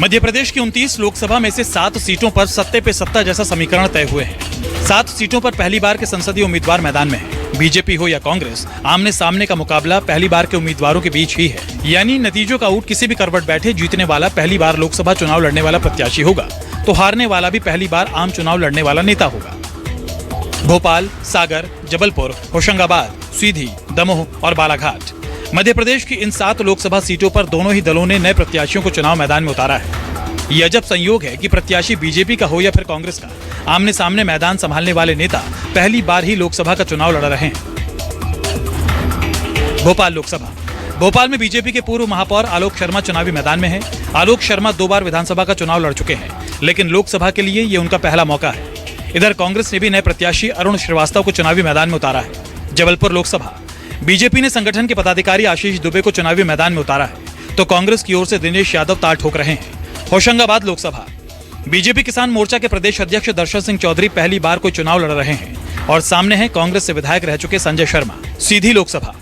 मध्य प्रदेश की 29 लोकसभा में से 7 सीटों पर सत्ते पे सत्ता जैसा समीकरण तय हुए हैं। 7 सीटों पर पहली बार के संसदीय उम्मीदवार मैदान में हैं। बीजेपी हो या कांग्रेस, आमने सामने का मुकाबला पहली बार के उम्मीदवारों के बीच ही है। यानी नतीजों का आउट किसी भी करवट बैठे जीतने वाला पहली बार लोकसभा चुनाव लड़ने वाला प्रत्याशी होगा, तो हारने वाला भी पहली बार आम चुनाव लड़ने वाला नेता होगा। भोपाल, सागर, जबलपुर, होशंगाबाद, सीधी, दमोह और बालाघाट, मध्य प्रदेश की इन 7 लोकसभा सीटों पर दोनों ही दलों ने नए प्रत्याशियों को चुनाव मैदान में उतारा है। ये अजब संयोग है कि प्रत्याशी बीजेपी का हो या फिर कांग्रेस का, आमने सामने मैदान संभालने वाले नेता पहली बार ही लोकसभा का चुनाव लड़ रहे हैं। भोपाल लोकसभा, भोपाल में बीजेपी के पूर्व महापौर आलोक शर्मा चुनावी मैदान में हैं। आलोक शर्मा 2 बार विधानसभा का चुनाव लड़ चुके हैं, लेकिन लोकसभा के लिए ये उनका पहला मौका है। इधर कांग्रेस ने भी नए प्रत्याशी अरुण श्रीवास्तव को चुनावी मैदान में उतारा है। जबलपुर लोकसभा, बीजेपी ने संगठन के पदाधिकारी आशीष दुबे को चुनावी मैदान में उतारा है, तो कांग्रेस की ओर से दिनेश यादव ताल ठोक रहे हैं। होशंगाबाद लोकसभा, बीजेपी किसान मोर्चा के प्रदेश अध्यक्ष दर्शन सिंह चौधरी पहली बार कोई चुनाव लड़ रहे हैं और सामने हैं कांग्रेस से विधायक रह चुके संजय शर्मा। सीधी लोकसभा,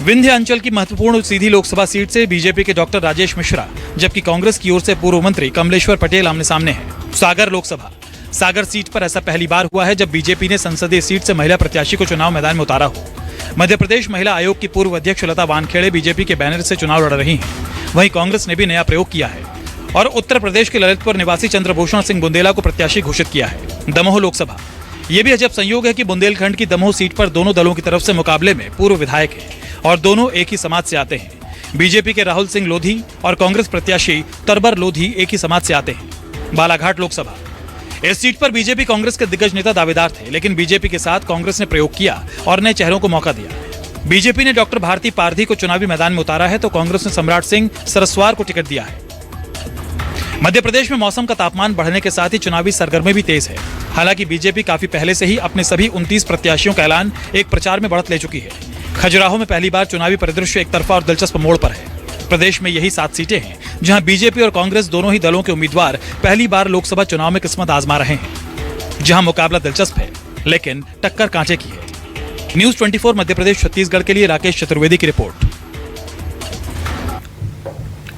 विंध्य अंचल की महत्वपूर्ण सीधी लोकसभा सीट से बीजेपी के डॉक्टर राजेश मिश्रा, जबकि कांग्रेस की ओर से पूर्व मंत्री कमलेश्वर पटेल आमने सामने हैं। सागर लोकसभा, सागर सीट पर ऐसा पहली बार हुआ है जब बीजेपी ने संसदीय सीट से महिला प्रत्याशी को चुनाव मैदान में उतारा हो। मध्य प्रदेश महिला आयोग की पूर्व अध्यक्ष लता वानखेड़े बीजेपी के बैनर से चुनाव लड़ रही हैं। वहीं कांग्रेस ने भी नया प्रयोग किया है और उत्तर प्रदेश के ललितपुर निवासी चंद्रभूषण सिंह बुंदेला को प्रत्याशी घोषित किया है। दमोह लोकसभा, ये भी अजब संयोग है कि बुंदेलखंड की दमोह सीट पर दोनों दलों की तरफ से मुकाबले में पूर्व विधायक हैं और दोनों एक ही समाज से आते हैं। बीजेपी के राहुल सिंह लोधी और कांग्रेस प्रत्याशी तरबर लोधी एक ही समाज से आते हैं। बालाघाट लोकसभा, इस सीट पर बीजेपी कांग्रेस के दिग्गज नेता दावेदार थे, लेकिन बीजेपी के साथ कांग्रेस ने प्रयोग किया और नए चेहरों को मौका दिया। बीजेपी ने डॉक्टर भारती पारधी को चुनावी मैदान में उतारा है, तो कांग्रेस ने सम्राट सिंह सरस्वार को टिकट दिया है। मध्य प्रदेश में मौसम का तापमान बढ़ने के साथ ही चुनावी सरगर्मी भी तेज है। हालांकि बीजेपी काफी पहले से ही अपने सभी 29 प्रत्याशियों का ऐलान एक प्रचार में बढ़त ले चुकी है। खजुराहो में पहली बार चुनावी परिदृश्य एक तरफा और दिलचस्प मोड़ पर है। प्रदेश में यही 7 सीटें हैं जहां बीजेपी और कांग्रेस दोनों ही दलों के उम्मीदवार पहली बार लोकसभा चुनाव में किस्मत आजमा रहे हैं, जहां मुकाबला दिलचस्प है लेकिन टक्कर कांटे की है। न्यूज़ 24 मध्य प्रदेश छत्तीसगढ़ के लिए राकेश चतुर्वेदी की रिपोर्ट।